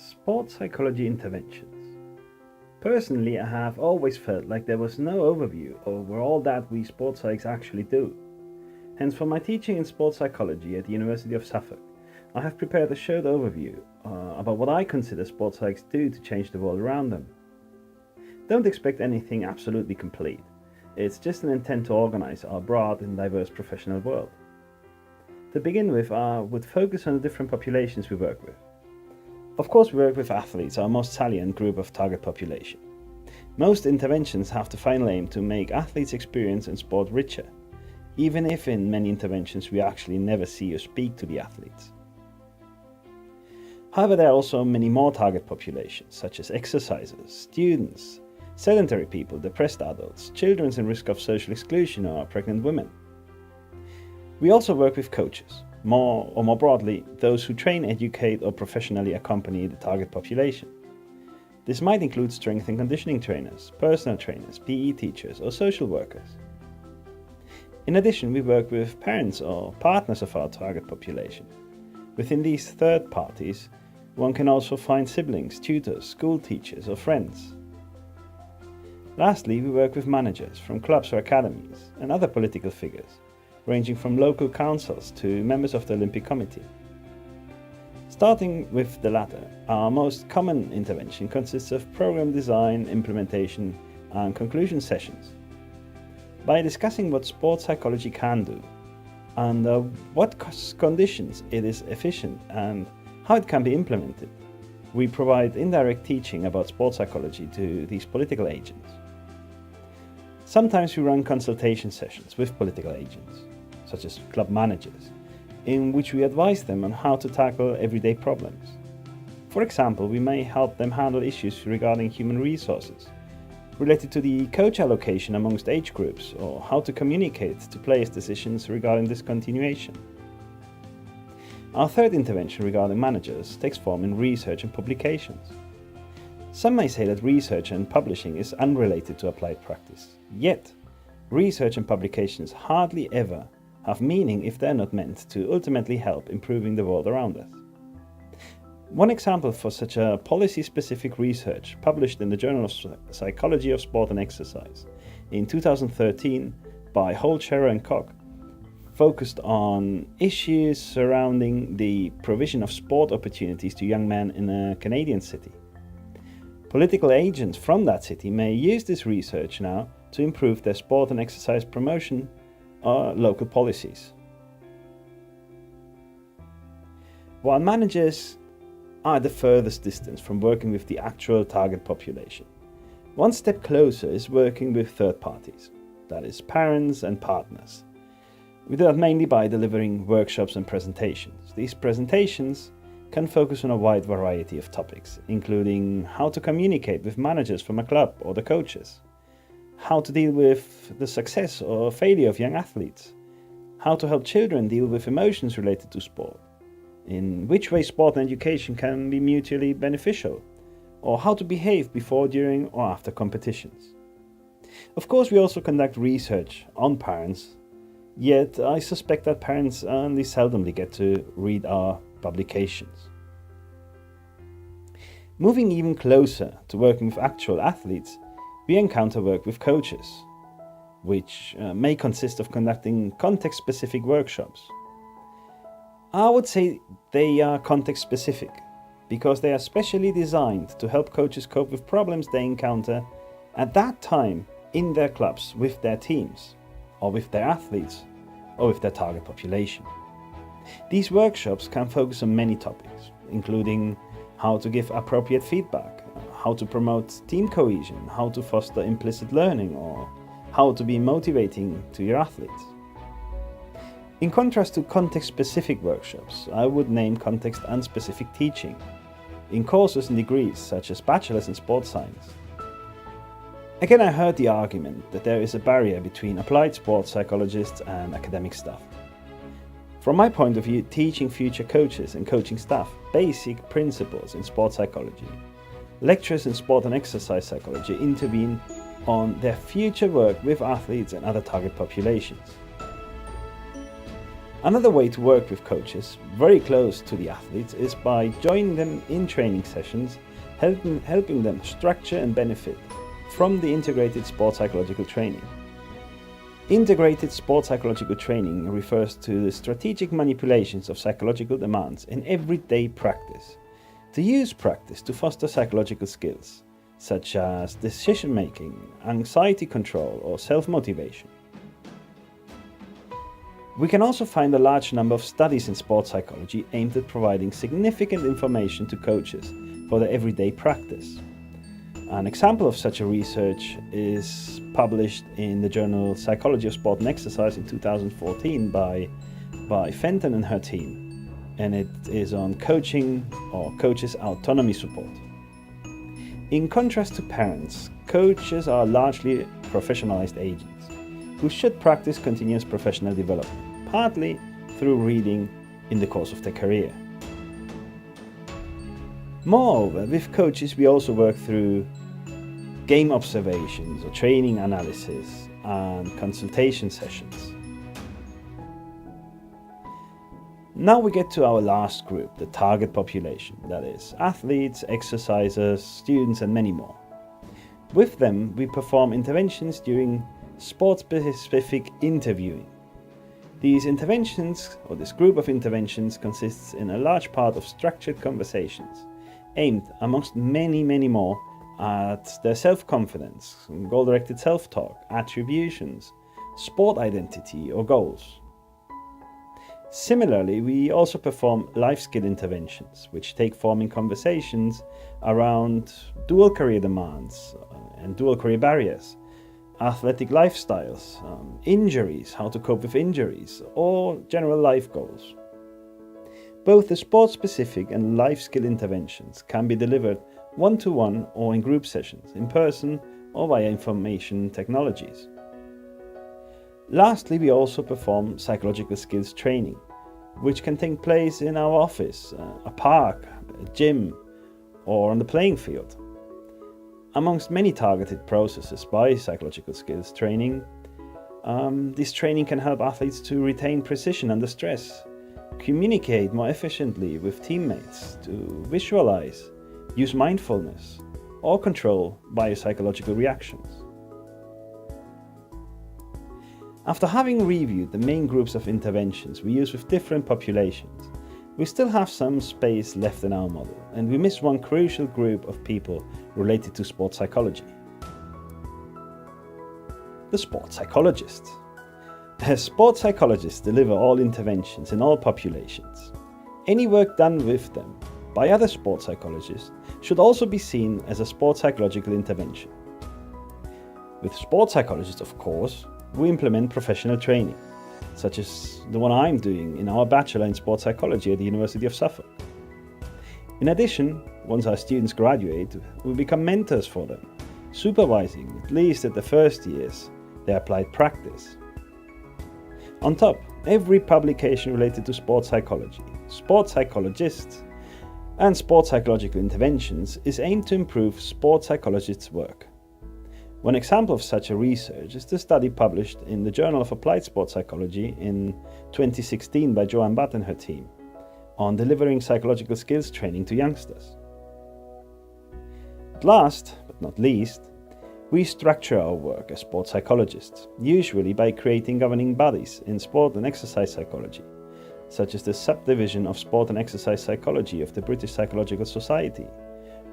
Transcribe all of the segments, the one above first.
Sports psychology interventions. Personally, I have always felt like there was no overview over all that we sports psychs actually do. Hence, for my teaching in sports psychology at the University of Suffolk, I have prepared a short overview about what I consider sports psychs do to change the world around them. Don't expect anything absolutely complete. It's just an intent to organize our broad and diverse professional world. To begin with, I would focus on the different populations we work with. Of course, we work with athletes, our most salient group of target population. Most interventions have the final aim to make athletes' experience in sport richer, even if in many interventions we actually never see or speak to the athletes. However, there are also many more target populations, such as exercisers, students, sedentary people, depressed adults, children in risk of social exclusion, or pregnant women. We also work with coaches, more broadly, those who train, educate, or professionally accompany the target population. This might include strength and conditioning trainers, personal trainers, PE teachers, or social workers. In addition, we work with parents or partners of our target population. Within these third parties, one can also find siblings, tutors, school teachers, or friends. Lastly, we work with managers from clubs or academies and other political figures, ranging from local councils to members of the Olympic Committee. Starting with the latter, our most common intervention consists of program design, implementation, and conclusion sessions. By discussing what sports psychology can do, under what conditions it is efficient, and how it can be implemented, we provide indirect teaching about sports psychology to these political agents. Sometimes we run consultation sessions with political agents, such as club managers, in which we advise them on how to tackle everyday problems. For example, we may help them handle issues regarding human resources, related to the coach allocation amongst age groups, or how to communicate to players decisions regarding discontinuation. Our third intervention regarding managers takes form in research and publications. Some may say that research and publishing is unrelated to applied practice, yet research and publications hardly ever have meaning if they're not meant to ultimately help improving the world around us. One example for such a policy-specific research published in the Journal of Psychology of Sport and Exercise in 2013 by Holt, Scherer and Koch focused on issues surrounding the provision of sport opportunities to young men in a Canadian city. Political agents from that city may use this research now to improve their sport and exercise promotion or local policies. While managers are the furthest distance from working with the actual target population, one step closer is working with third parties, that is, parents and partners. We do that mainly by delivering workshops and presentations. These presentations can focus on a wide variety of topics, including how to communicate with managers from a club or the coaches, how to deal with the success or failure of young athletes, how to help children deal with emotions related to sport, in which way sport and education can be mutually beneficial, or how to behave before, during, or after competitions. Of course, we also conduct research on parents, yet I suspect that parents only seldomly get to read our publications. Moving even closer to working with actual athletes, we encounter work with coaches, which may consist of conducting context-specific workshops. I would say they are context-specific because they are specially designed to help coaches cope with problems they encounter at that time in their clubs with their teams, or with their athletes, or with their target population. These workshops can focus on many topics, including how to give appropriate feedback, how to promote team cohesion, how to foster implicit learning, or how to be motivating to your athletes. In contrast to context-specific workshops, I would name context and specific teaching in courses and degrees such as bachelor's in sports science. Again, I heard the argument that there is a barrier between applied sports psychologists and academic staff. From my point of view, teaching future coaches and coaching staff basic principles in sports psychology, lecturers in sport and exercise psychology intervene on their future work with athletes and other target populations. Another way to work with coaches very close to the athletes is by joining them in training sessions, helping them structure and benefit from the integrated sports psychological training. Integrated sports psychological training refers to the strategic manipulations of psychological demands in everyday practice, to use practice to foster psychological skills, such as decision-making, anxiety control, or self-motivation. We can also find a large number of studies in sports psychology aimed at providing significant information to coaches for their everyday practice. An example of such a research is published in the journal Psychology of Sport and Exercise in 2014 by Fenton and her team, and it is on coaching or coaches' autonomy support. In contrast to parents, coaches are largely professionalized agents who should practice continuous professional development, partly through reading in the course of their career. Moreover, with coaches we also work through game observations or training analysis and consultation sessions. Now we get to our last group, the target population, that is, athletes, exercisers, students and many more. With them we perform interventions during sport-specific interviewing. These interventions, or this group of interventions, consists in a large part of structured conversations, aimed, amongst many more, at their self-confidence, goal-directed self-talk, attributions, sport identity or goals. Similarly, we also perform life skill interventions, which take form in conversations around dual career demands and dual career barriers, athletic lifestyles, injuries, how to cope with injuries, or general life goals. Both the sport-specific and life skill interventions can be delivered one-to-one or in group sessions, in person or via information technologies. Lastly, we also perform psychological skills training, which can take place in our office, a park, a gym, or on the playing field. Amongst many targeted processes by psychological skills training, this training can help athletes to retain precision under stress, communicate more efficiently with teammates, to visualize, use mindfulness, or control biopsychological reactions. After having reviewed the main groups of interventions we use with different populations, we still have some space left in our model, and we miss one crucial group of people related to sports psychology: the sports psychologists. As sports psychologists deliver all interventions in all populations, any work done with them by other sports psychologists should also be seen as a sports psychological intervention. With sports psychologists, of course, we implement professional training, such as the one I'm doing in our Bachelor in Sports Psychology at the University of Suffolk. In addition, once our students graduate, we become mentors for them, supervising, at least at the first years, their applied practice. On top, every publication related to sports psychology, sports psychologists, and sports psychological interventions is aimed to improve sports psychologists' work. One example of such a research is the study published in the Journal of Applied Sports Psychology in 2016 by Joanne Butt and her team on delivering psychological skills training to youngsters. Last, but not least, we structure our work as sports psychologists, usually by creating governing bodies in sport and exercise psychology, such as the subdivision of sport and exercise psychology of the British Psychological Society,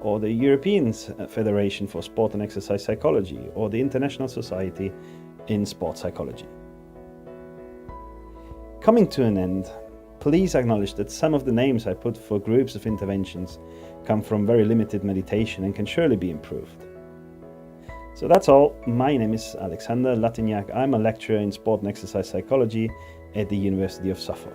or the European Federation for Sport and Exercise Psychology, or the International Society in Sport Psychology. Coming to an end, please acknowledge that some of the names I put for groups of interventions come from very limited meditation and can surely be improved. So that's all. My name is Alexander Latignac. I'm a lecturer in sport and exercise psychology at the University of Suffolk.